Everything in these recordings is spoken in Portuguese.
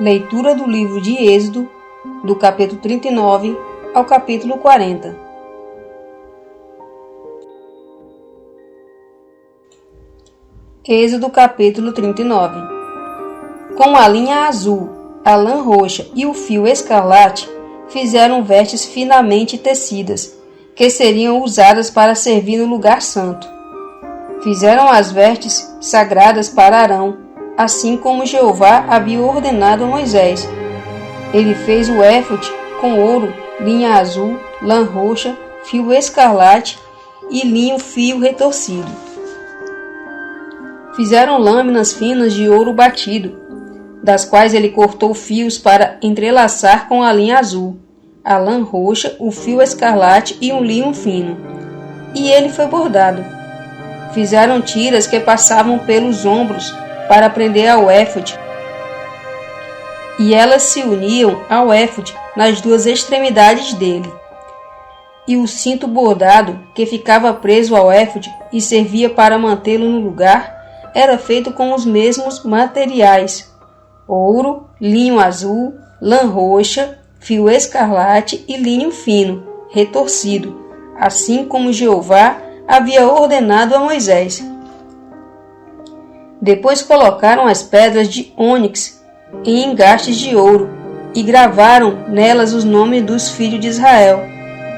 Leitura do livro de Êxodo, do capítulo 39 ao capítulo 40. Êxodo capítulo 39. Com a linha azul, a lã roxa e o fio escarlate, fizeram vestes finamente tecidas, que seriam usadas para servir no lugar santo. Fizeram as vestes sagradas para Arão, assim como Jeová havia ordenado a Moisés. Ele fez o éfode com ouro, linha azul, lã roxa, fio escarlate e linho fio retorcido. Fizeram lâminas finas de ouro batido, das quais ele cortou fios para entrelaçar com a linha azul, a lã roxa, o fio escarlate e um linho fino. E ele foi bordado. Fizeram tiras que passavam pelos ombros para prender ao éfode, e elas se uniam ao éfode nas duas extremidades dele. E o cinto bordado, que ficava preso ao éfode e servia para mantê-lo no lugar, era feito com os mesmos materiais: ouro, linho azul, lã roxa, fio escarlate e linho fino, retorcido, assim como Jeová havia ordenado a Moisés. Depois colocaram as pedras de ônix em engastes de ouro e gravaram nelas os nomes dos filhos de Israel,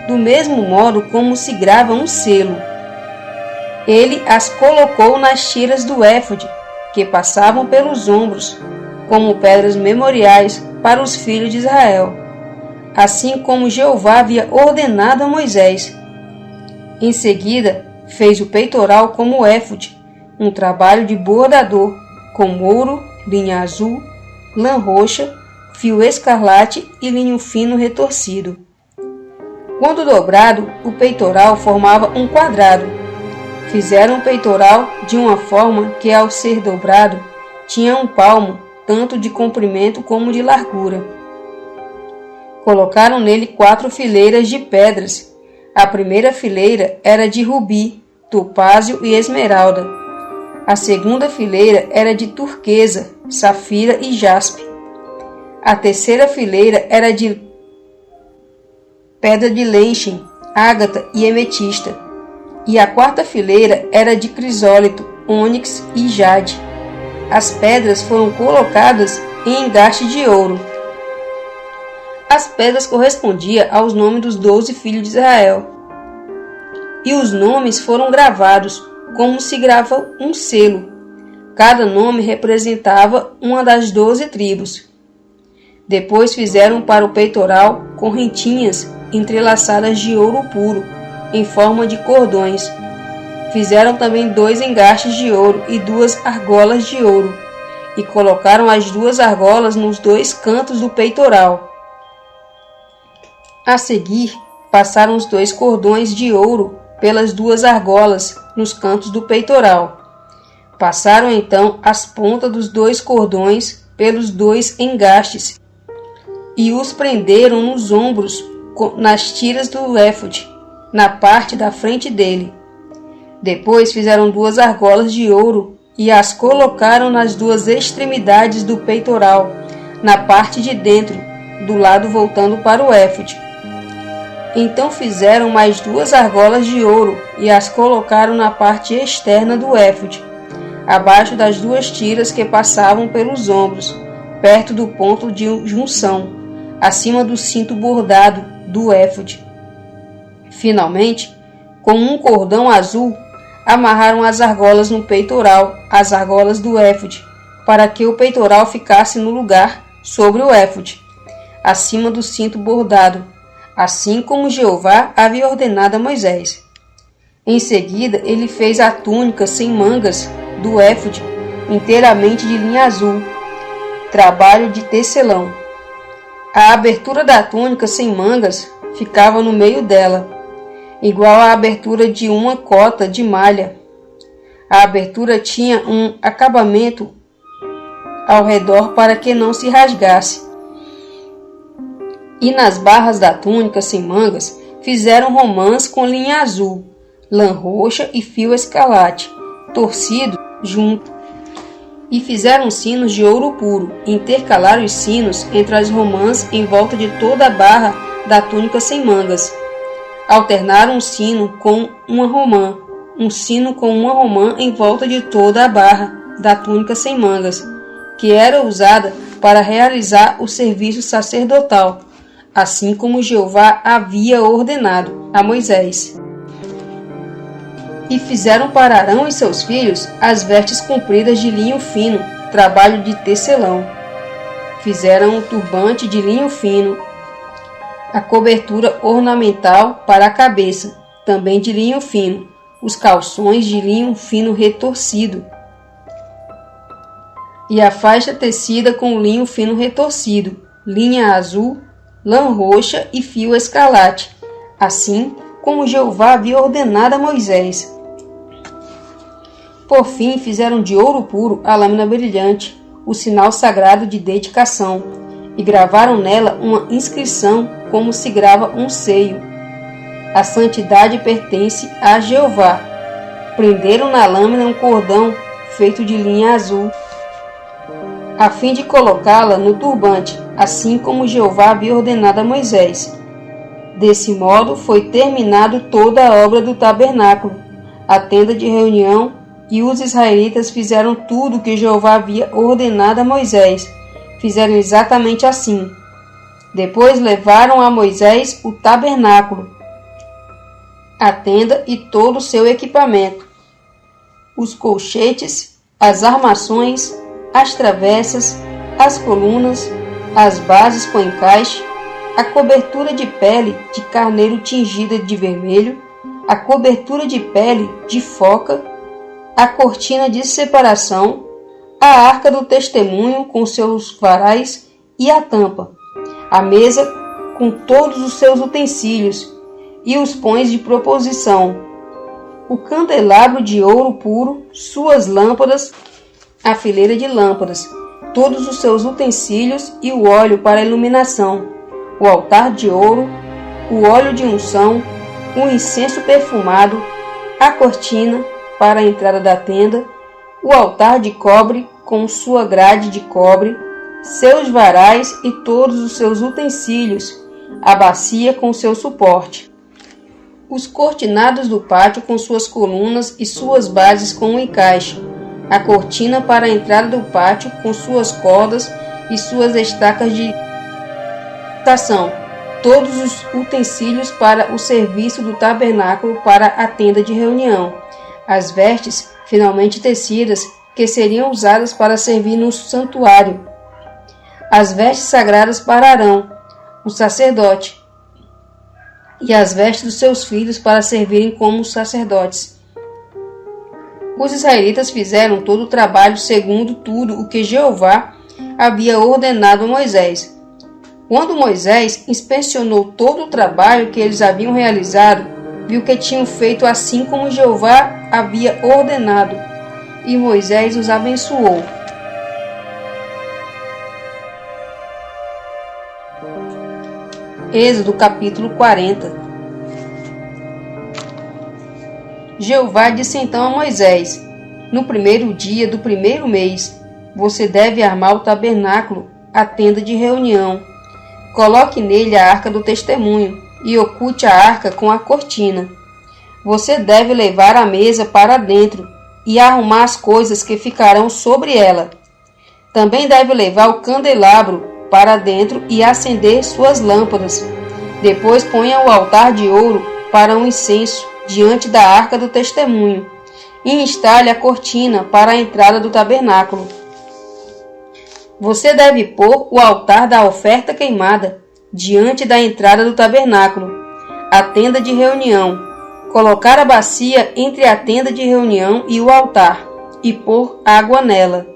do mesmo modo como se grava um selo. Ele as colocou nas tiras do éfode, que passavam pelos ombros, como pedras memoriais para os filhos de Israel, assim como Jeová havia ordenado a Moisés. Em seguida, fez o peitoral como éfode, um trabalho de bordador, com ouro, linha azul, lã roxa, fio escarlate e linho fino retorcido. Quando dobrado, o peitoral formava um quadrado. Fizeram o peitoral de uma forma que, ao ser dobrado, tinha um palmo, tanto de comprimento como de largura. Colocaram nele 4 fileiras de pedras. A primeira fileira era de rubi, topázio e esmeralda. A segunda fileira era de turquesa, safira e jaspe. A terceira fileira era de pedra de lênchen, ágata e ametista. E a quarta fileira era de crisólito, ônix e jade. As pedras foram colocadas em engaste de ouro. As pedras correspondiam aos nomes dos 12 filhos de Israel. E os nomes foram gravados como se grava um selo. Cada nome representava uma das 12 tribos. Depois fizeram para o peitoral correntinhas entrelaçadas de ouro puro, em forma de cordões. Fizeram também 2 engastes de ouro e 2 argolas de ouro, e colocaram as 2 argolas nos 2 cantos do peitoral. A seguir, passaram os 2 cordões de ouro pelas 2 argolas nos cantos do peitoral. Passaram então as pontas dos 2 cordões pelos 2 engastes e os prenderam nos ombros nas tiras do éfode, na parte da frente dele. Depois fizeram 2 argolas de ouro e as colocaram nas 2 extremidades do peitoral, na parte de dentro, do lado voltando para o éfode. Então fizeram mais 2 argolas de ouro e as colocaram na parte externa do éfode, abaixo das 2 tiras que passavam pelos ombros, perto do ponto de junção, acima do cinto bordado do éfode. Finalmente, com um cordão azul, amarraram as argolas no peitoral, as argolas do éfode, para que o peitoral ficasse no lugar sobre o éfode, acima do cinto bordado, assim como Jeová havia ordenado a Moisés. Em seguida, ele fez a túnica sem mangas do éfode, inteiramente de linha azul, trabalho de tecelão. A abertura da túnica sem mangas ficava no meio dela, igual à abertura de uma cota de malha. A abertura tinha um acabamento ao redor para que não se rasgasse. E nas barras da túnica sem mangas fizeram romãs com linha azul, lã roxa e fio escarlate, torcido junto. E fizeram sinos de ouro puro, e intercalaram os sinos entre as romãs em volta de toda a barra da túnica sem mangas. Alternaram um sino com uma romã em volta de toda a barra da túnica sem mangas, que era usada para realizar o serviço sacerdotal, assim como Jeová havia ordenado a Moisés. E fizeram para Arão e seus filhos as vestes compridas de linho fino, trabalho de tecelão. Fizeram o turbante de linho fino, a cobertura ornamental para a cabeça, também de linho fino, os calções de linho fino retorcido, e a faixa tecida com linho fino retorcido, linha azul, lã roxa e fio escarlate, assim como Jeová havia ordenado a Moisés. Por fim, fizeram de ouro puro a lâmina brilhante, o sinal sagrado de dedicação, e gravaram nela uma inscrição como se grava um seio. A santidade pertence a Jeová. Prenderam na lâmina um cordão feito de linha azul, a fim de colocá-la no turbante, assim como Jeová havia ordenado a Moisés. Desse modo foi terminado toda a obra do tabernáculo, a tenda de reunião, e os israelitas fizeram tudo o que Jeová havia ordenado a Moisés. Fizeram exatamente assim. Depois levaram a Moisés o tabernáculo, a tenda e todo o seu equipamento, os colchetes, as armações, as travessas, as colunas, as bases com encaixe, a cobertura de pele de carneiro tingida de vermelho, a cobertura de pele de foca, a cortina de separação, a arca do testemunho com seus varais e a tampa, a mesa com todos os seus utensílios e os pães de proposição, o candelabro de ouro puro, suas lâmpadas, a fileira de lâmpadas, todos os seus utensílios e o óleo para a iluminação, o altar de ouro, o óleo de unção, o incenso perfumado, a cortina para a entrada da tenda, o altar de cobre com sua grade de cobre, seus varais e todos os seus utensílios, a bacia com seu suporte, os cortinados do pátio com suas colunas e suas bases com um encaixe, a cortina para a entrada do pátio com suas cordas e suas estacas de estação, todos os utensílios para o serviço do tabernáculo para a tenda de reunião, as vestes finalmente tecidas que seriam usadas para servir no santuário, as vestes sagradas para Arão, o sacerdote, e as vestes dos seus filhos para servirem como sacerdotes. Os israelitas fizeram todo o trabalho segundo tudo o que Jeová havia ordenado a Moisés. Quando Moisés inspecionou todo o trabalho que eles haviam realizado, viu que tinham feito assim como Jeová havia ordenado, e Moisés os abençoou. Êxodo capítulo 40. Jeová disse então a Moisés: no primeiro dia do primeiro mês, você deve armar o tabernáculo, a tenda de reunião. Coloque nele a arca do testemunho e oculte a arca com a cortina. Você deve levar a mesa para dentro e arrumar as coisas que ficarão sobre ela. Também deve levar o candelabro para dentro e acender suas lâmpadas. Depois ponha o altar de ouro para um incenso diante da arca do testemunho e instale a cortina para a entrada do tabernáculo. Você deve pôr o altar da oferta queimada diante da entrada do tabernáculo, a tenda de reunião, colocar a bacia entre a tenda de reunião e o altar e pôr água nela.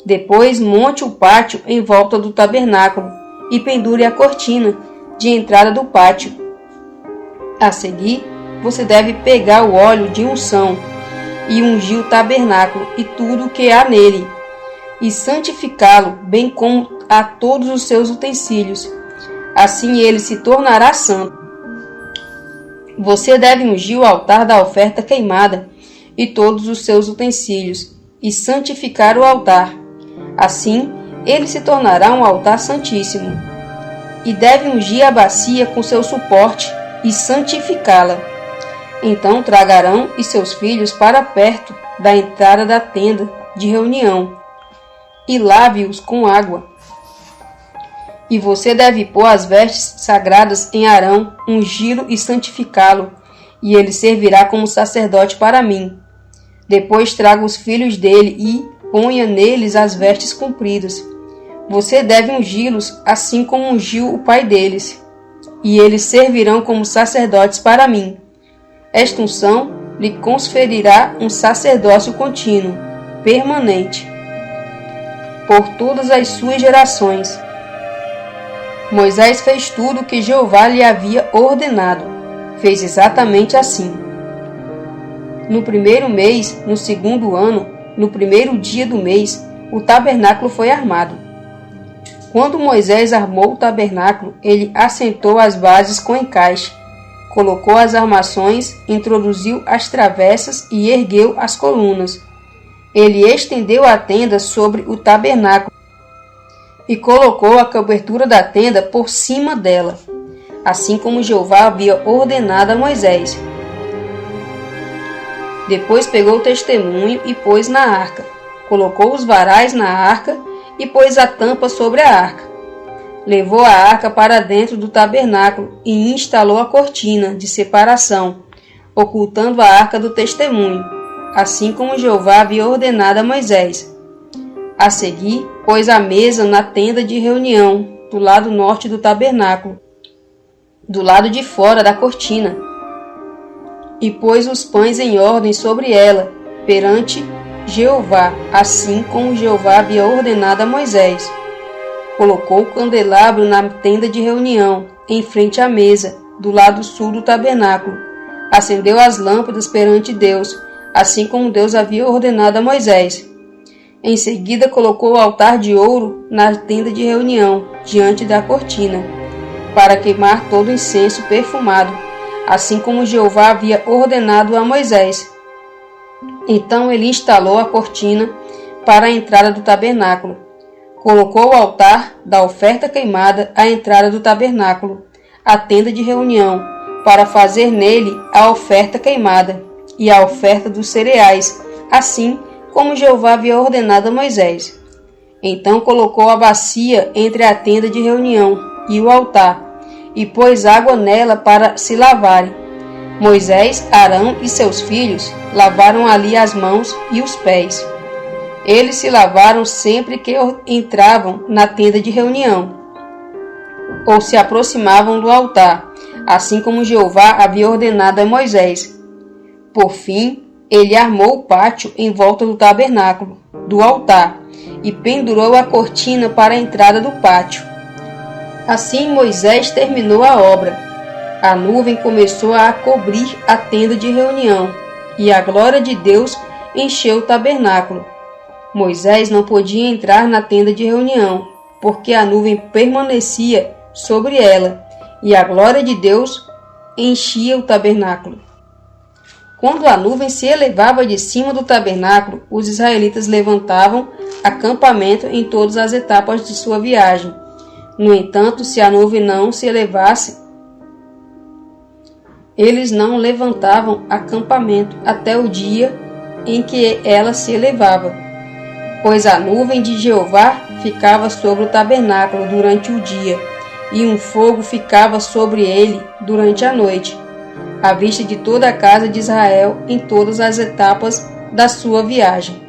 Depois monte o pátio em volta do tabernáculo e pendure a cortina de entrada do pátio. A seguir, você deve pegar o óleo de unção e ungir o tabernáculo e tudo o que há nele, e santificá-lo, bem como a todos os seus utensílios. Assim ele se tornará santo. Você deve ungir o altar da oferta queimada e todos os seus utensílios, e santificar o altar. Assim, ele se tornará um altar santíssimo. E deve ungir a bacia com seu suporte e santificá-la. Então traga Arão e seus filhos para perto da entrada da tenda de reunião e lave-os com água. E você deve pôr as vestes sagradas em Arão, ungí-lo e santificá-lo, e ele servirá como sacerdote para mim. Depois traga os filhos dele e ponha neles as vestes compridas. Você deve ungí-los assim como ungiu o pai deles, e eles servirão como sacerdotes para mim. Esta unção lhe conferirá um sacerdócio contínuo, permanente, por todas as suas gerações. Moisés fez tudo o que Jeová lhe havia ordenado. Fez exatamente assim. No primeiro mês, no segundo ano, no primeiro dia do mês, o tabernáculo foi armado. Quando Moisés armou o tabernáculo, ele assentou as bases com encaixe, colocou as armações, introduziu as travessas e ergueu as colunas. Ele estendeu a tenda sobre o tabernáculo e colocou a cobertura da tenda por cima dela, assim como Jeová havia ordenado a Moisés. Depois pegou o testemunho e pôs na arca, colocou os varais na arca e pôs a tampa sobre a arca. Levou a arca para dentro do tabernáculo e instalou a cortina de separação, ocultando a arca do testemunho, assim como Jeová havia ordenado a Moisés. A seguir, pôs a mesa na tenda de reunião, do lado norte do tabernáculo, do lado de fora da cortina, e pôs os pães em ordem sobre ela, perante Jeová, assim como Jeová havia ordenado a Moisés. Colocou o candelabro na tenda de reunião, em frente à mesa, do lado sul do tabernáculo. Acendeu as lâmpadas perante Deus, assim como Deus havia ordenado a Moisés. Em seguida, colocou o altar de ouro na tenda de reunião, diante da cortina, para queimar todo o incenso perfumado, assim como Jeová havia ordenado a Moisés. Então ele instalou a cortina para a entrada do tabernáculo. Colocou o altar da oferta queimada à entrada do tabernáculo, a tenda de reunião, para fazer nele a oferta queimada e a oferta dos cereais, assim como Jeová havia ordenado a Moisés. Então colocou a bacia entre a tenda de reunião e o altar, e pôs água nela para se lavarem. Moisés, Arão e seus filhos lavaram ali as mãos e os pés. Eles se lavaram sempre que entravam na tenda de reunião, ou se aproximavam do altar, assim como Jeová havia ordenado a Moisés. Por fim, ele armou o pátio em volta do tabernáculo, do altar, e pendurou a cortina para a entrada do pátio. Assim Moisés terminou a obra. A nuvem começou a cobrir a tenda de reunião, e a glória de Deus encheu o tabernáculo. Moisés não podia entrar na tenda de reunião, porque a nuvem permanecia sobre ela, e a glória de Deus enchia o tabernáculo. Quando a nuvem se elevava de cima do tabernáculo, os israelitas levantavam acampamento em todas as etapas de sua viagem. No entanto, se a nuvem não se elevasse, eles não levantavam acampamento até o dia em que ela se elevava, pois a nuvem de Jeová ficava sobre o tabernáculo durante o dia, e um fogo ficava sobre ele durante a noite, à vista de toda a casa de Israel em todas as etapas da sua viagem.